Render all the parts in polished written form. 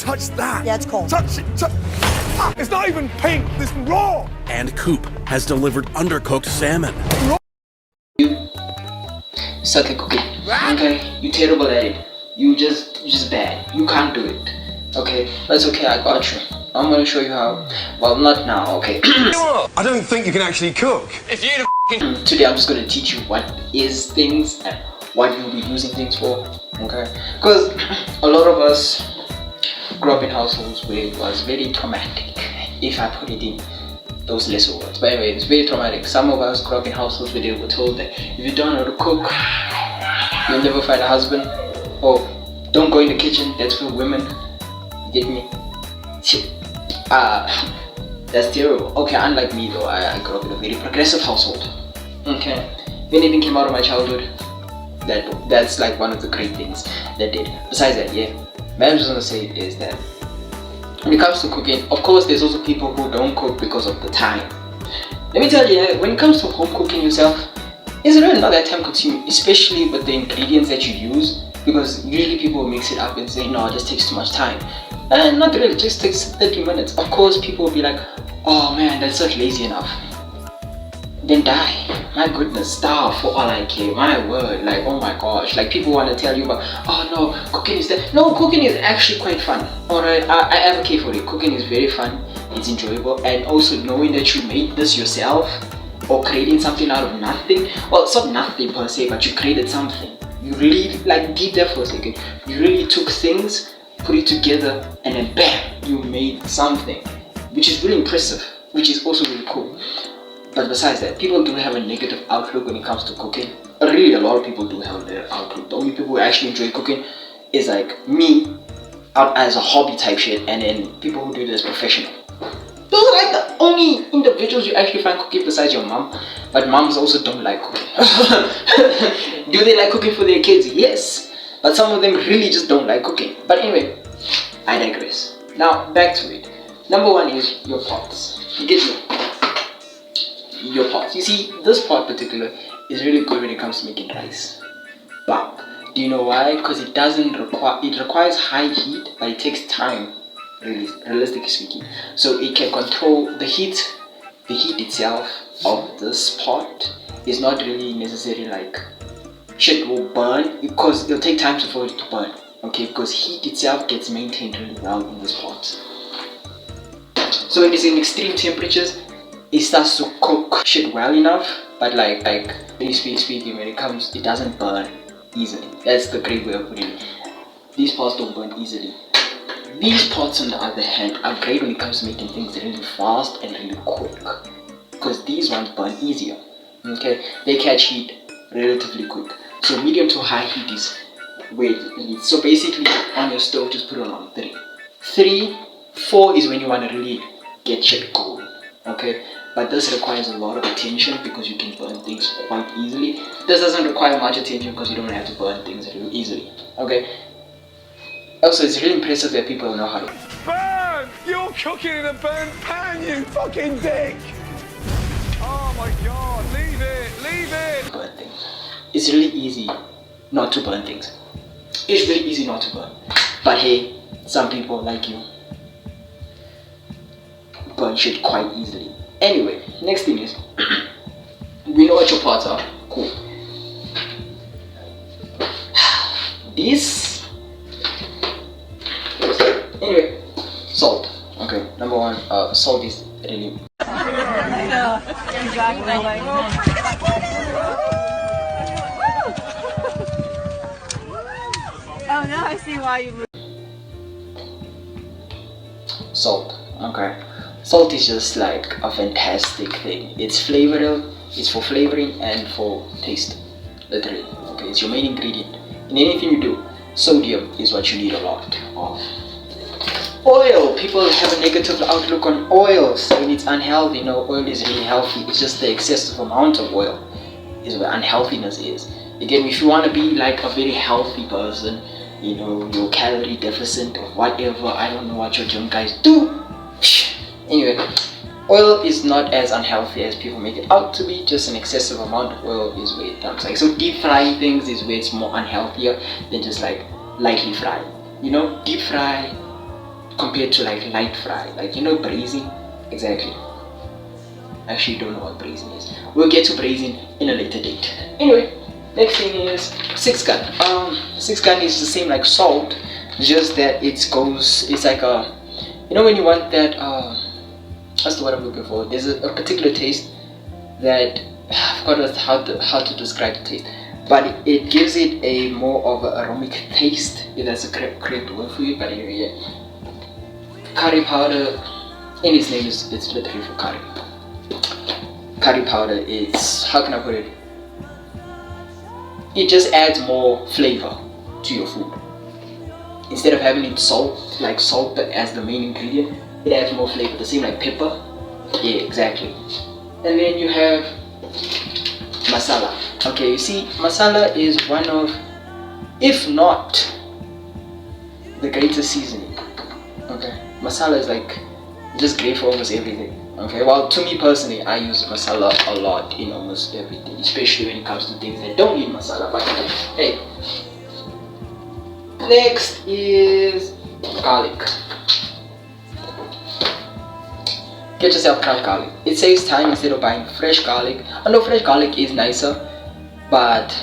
touch that. Yeah, it's cold. Touch it. It's not even pink. It's raw. And Coop has delivered undercooked salmon. You suck at cooking. Okay, you're terrible at it. You just bad. You can't do it. Okay, that's okay. I got you. I'm gonna show you how. Well, not now. Okay. I don't think you can actually cook. If you Today I'm just gonna teach you what is things and what you'll be using things for. Okay, because a lot of us grew up in households where it was very traumatic, if I put it in those lesser words. But anyway, it's very traumatic. Some of us grew up in households where they were told that if you don't know how to cook, you'll never find a husband, or don't go in the kitchen, that's for women. You get me? That's terrible. Okay, unlike me though, I grew up in a very progressive household. Okay, if anything came out of my childhood, that's like one of the great things that did. Besides that, yeah, man, I'm just gonna say is that when it comes to cooking, of course, there's also people who don't cook because of the time. Let me tell you, when it comes to home cooking yourself, it's really not that time consuming, especially with the ingredients that you use, because usually people mix it up and say, no, it just takes too much time. And not really, it just takes 30 minutes. Of course, people will be like, oh man, that's not lazy enough. Then die. My goodness, starve for all I care. My word, like, oh my gosh. Like, people want to tell you about, oh no, cooking is that. No, cooking is actually quite fun. Alright, I advocate for it. Cooking is very fun, it's enjoyable, and also knowing that you made this yourself, or creating something out of nothing. Well, it's not nothing per se, but you created something. You really, like, deep there for a second. You really took things, put it together, and then bam, you made something, which is really impressive, which is also really cool. But besides that, people do have a negative outlook when it comes to cooking. Really, a lot of people do have a negative outlook. The only people who actually enjoy cooking is like me, out as a hobby type shit, and then people who do it as professional. Those are like the only individuals you actually find cooking besides your mom. But moms also don't like cooking. Do they like cooking for their kids? Yes. But some of them really just don't like cooking. But anyway, I digress. Now, back to it. Number one is your pots. You get me? Your pots. You see, this pot particular is really good when it comes to making rice. But do you know why? Because it requires high heat, but it takes time, really, realistically speaking. So it can control the heat. The heat itself of this pot is not really necessarily like shit will burn, because it'll take time for it to burn. Okay, because heat itself gets maintained really well in this pot. So when it's in extreme temperatures, it starts to cook shit well enough, but like speaking, when it comes, it doesn't burn easily. That's the great way of putting it. These pots don't burn easily. These pots, on the other hand, are great when it comes to making things really fast and really quick, because these ones burn easier. Okay, they catch heat relatively quick. So medium to high heat is where it needs. So basically, on your stove, just put it on 3. 4 is when you want to really get shit going. Okay, but this requires a lot of attention because you can burn things quite easily. This doesn't require much attention because you don't have to burn things really easily. Okay. Also, it's really impressive that people know how to Burn! You're cooking in a burnt pan, you fucking dick! Oh my god, leave it! burn things. It's really easy not to burn things. It's really easy not to burn. But hey, some people like you burn shit quite easily. Anyway, next thing is, we know what your pots are. Cool. This. Anyway, salt. Okay, number one, salt is really. Yeah, exactly. Oh, now I see why you moved. Salt. Okay. Salt is just like a fantastic thing. It's flavoring, it's for flavoring and for taste. Literally. Okay, it's your main ingredient. In anything you do, sodium is what you need a lot of. Oil. People have a negative outlook on oil, saying it's unhealthy. No, oil is really healthy. It's just the excessive amount of oil is where unhealthiness is. Again, if you want to be like a very healthy person, you know, your calorie deficit or whatever, I don't know what your gym guys do. Anyway, oil is not as unhealthy as people make it out to be. Just an excessive amount of oil is where it comes. Like, so deep frying things is where it's more unhealthier than just like lightly fry. You know, deep fry, compared to like light fry, like you know braising. Exactly. Actually, don't know what braising is. We'll get to braising in a later date. Anyway, next thing is 6-gun. 6-gun is the same like salt, just that it's like a, you know when you want that what's the word I'm looking for? There's a particular taste that I forgot how to describe the taste, but it gives it a more of an aromatic taste, if that's a correct word for it. But anyway, yeah. Curry powder, in its name it's literally for curry. Curry powder is, how can I put it? It just adds more flavor to your food. Instead of having it salt as the main ingredient, it adds more flavor. The same like pepper. Yeah, exactly. And then you have masala. Okay, you see, masala is one of, if not the greatest seasoning. Okay, masala is like just great for almost everything. Okay, well, to me personally, I use masala a lot in almost everything, especially when it comes to things that don't need masala. But hey, next is garlic. Get yourself crushed garlic. It saves time instead of buying fresh garlic. I know fresh garlic is nicer, but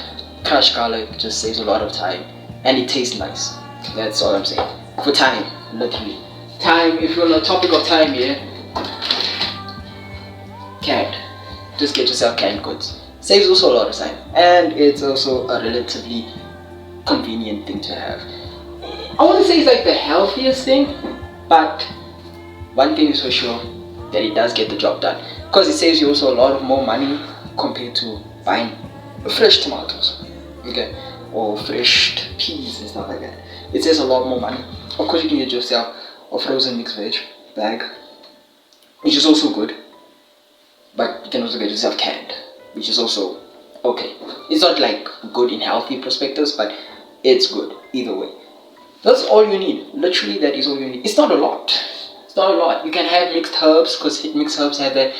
crushed garlic just saves a lot of time and it tastes nice. That's all I'm saying. For time, literally. Time, if you're on the topic of time here, canned. Just get yourself canned goods. Saves also a lot of time, and it's also a relatively convenient thing to have. I wouldn't say it's like the healthiest thing, but one thing is for sure, that it does get the job done, because it saves you also a lot of more money compared to buying fresh tomatoes, okay, or fresh peas and stuff like that. It saves a lot more money. Of course, you can get yourself a frozen mixed veg bag, which is also good, but you can also get yourself canned, which is also okay. It's not like good in healthy perspectives, but it's good either way. That's all you need. Literally, that is all you need. It's not a lot. It's not a lot. You can have mixed herbs, because mixed herbs have that,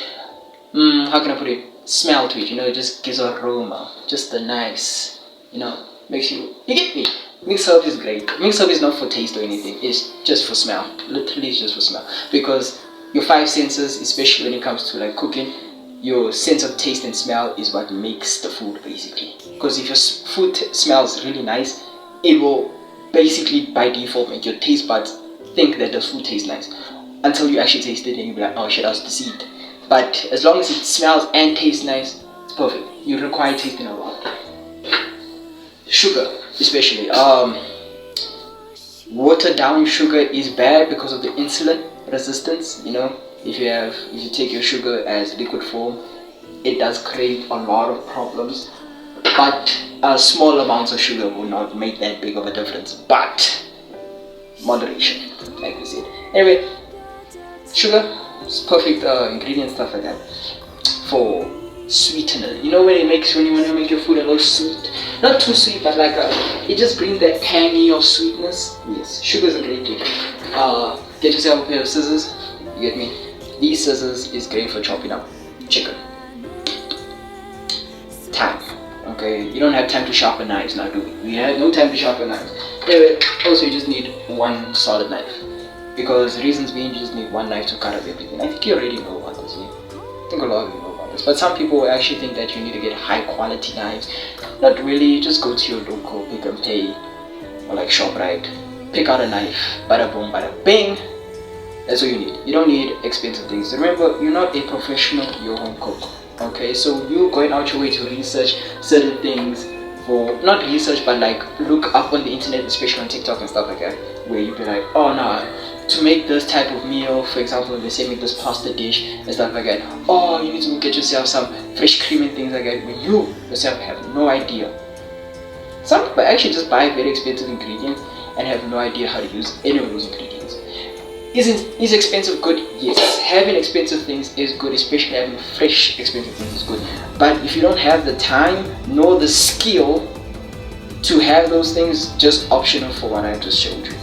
how can I put it, smell to it, you know, it just gives an aroma, just a nice, you know, makes you get me. Mixed herb is great. Mixed herb is not for taste or anything, it's just for smell. Literally, it's just for smell, because your 5 senses, especially when it comes to like cooking, your sense of taste and smell is what makes the food basically. Because if your food smells really nice, it will basically by default make your taste buds think that the food tastes nice, until you actually taste it and you'll be like, oh shit, I was deceived. But as long as it smells and tastes nice, it's perfect. You require tasting a lot. Sugar, especially. Watered down sugar is bad because of the insulin resistance. You know, if you take your sugar as liquid form, it does create a lot of problems. But small amounts of sugar will not make that big of a difference. But moderation, like we said. Anyway, sugar is perfect ingredient, stuff like that for sweetener. You know, when you want to make your food a little sweet, not too sweet, but like it just brings that tangy of sweetness. Yes, sugar is a great thing. Get yourself a pair of scissors. You get me? These scissors is great for chopping up chicken. Time. Okay, you don't have time to sharpen knives now, do we? We have no time to sharpen knives. Anyway, also you just need one solid knife, because reasons being, you just need one knife to cut up everything. I think you already know about this. Yeah? I think a lot of you know about this, but some people actually think that you need to get high quality knives. Not really. Just go to your local Pick and Pay or like ShopRite, pick out a knife, bada boom, bada bing. That's what you need. You don't need expensive things. Remember, you're not a professional, you're a home cook. Okay, so you're going out your way to research certain things, for not research, but like look up on the internet, especially on TikTok and stuff like that, where you be like, oh no, to make this type of meal, for example, they say make this pasta dish and stuff like that, oh, you need to get yourself some fresh cream and things like that, when you yourself have no idea. Some people actually just buy very expensive ingredients and have no idea how to use any of those ingredients. Is expensive good? Yes. Having expensive things is good, especially having fresh expensive things is good. But if you don't have the time nor the skill to have those things, just optional for what I just showed you.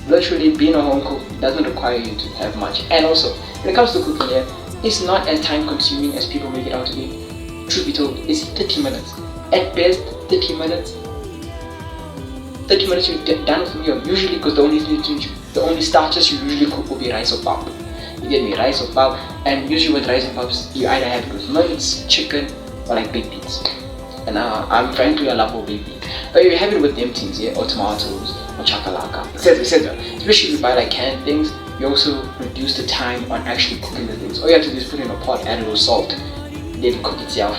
Literally, being a home cook doesn't require you to have much. And also, when it comes to cooking here, it's not as time consuming as people make it out to be. Truth be told, it's 30 minutes. At best, 30 minutes. 30 minutes you're done with a meal. Usually, because the only thing The only starters you usually cook will be rice or pap. You get me? Rice or pap. And usually with rice and paps, you either have it with mince, chicken, or like baked beans. And I'm frankly a lover of baked beans. But you have it with them things, yeah, or tomatoes, or chakalaka, etc, etc. Especially if you buy like canned things, you also reduce the time on actually cooking the things. All you have to do is put it in a pot, add a little salt, then cook itself.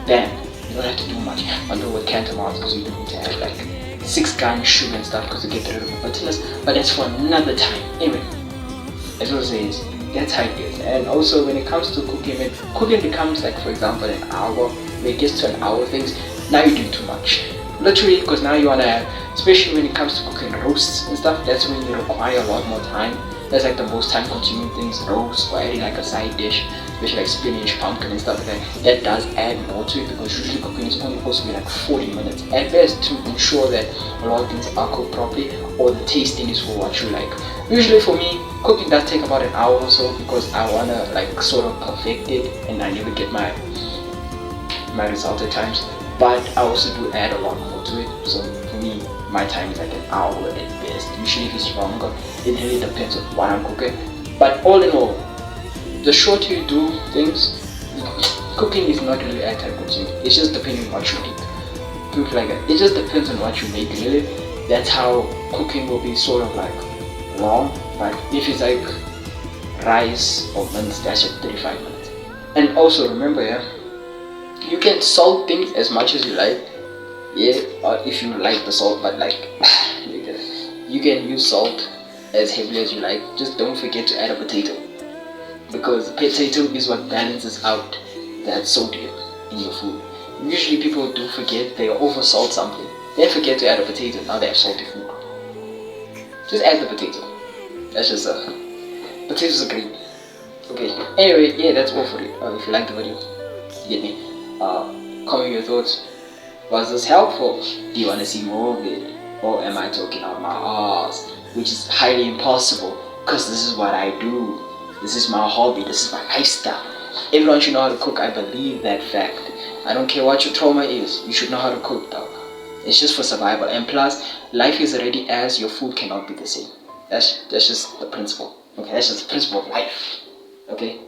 Bam! You don't have to do much. Although with canned tomatoes, because you need to have like 6 grams sugar and stuff because you get rid of the bitterness. But that's for another time. Anyway, as I was saying, that's how it is. And also when it comes to cooking, when cooking becomes like, for example, an hour, when it gets to an hour things, now you're doing too much. Literally, because now you want to have, especially when it comes to cooking roasts and stuff, that's when you require a lot more time. That's like the most time consuming things, roast or adding like a side dish, especially like spinach, pumpkin and stuff like that. That does add more to it because usually cooking is only supposed to be like 40 minutes at best to ensure that a lot of things are cooked properly or the tasting is for what you like. Usually for me, cooking does take about an hour or so because I want to like sort of perfect it and I never get my result at times. But I also do add a lot more to it. So for me, my time is like an hour at best. Usually if it's longer, it really depends on what I'm cooking. But all in all, the shorter you do things, cooking is not really time consuming. It's just depending on what you make. Put it like that. It just depends on what you make really. That's how cooking will be sort of like long. But if it's like rice or mince, that's just 35 minutes. And also remember, yeah, you can salt things as much as you like, yeah, or if you like the salt, but like you can use salt as heavily as you like. Just don't forget to add a potato, because potato is what balances out that sodium in your food. Usually people do forget, they over salt something, then forget to add a potato, now they have salty food. Just add the potato. That's just potatoes are great. Okay, anyway, yeah, that's all for it. If you like the video, you get me, comment your thoughts. Was this helpful? Do you want to see more of it? Or am I talking out my ass? Which is highly impossible, because this is what I do. This is my hobby, this is my lifestyle. Everyone should know how to cook, I believe that fact. I don't care what your trauma is, you should know how to cook though. It's just for survival, and plus, life is already as your food cannot be the same. That's just the principle. Okay, that's just the principle of life. Okay?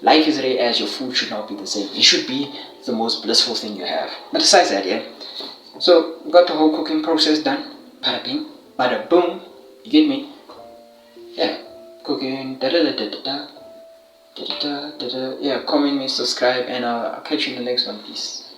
Life is already as your food should not be the same. It should be the most blissful thing you have. But besides that, yeah. So, we got the whole cooking process done. Bada bing, bada boom. You get me? Yeah. Cooking, da da da da da da da da da da. Yeah, comment me, subscribe, and I'll catch you in the next one. Peace.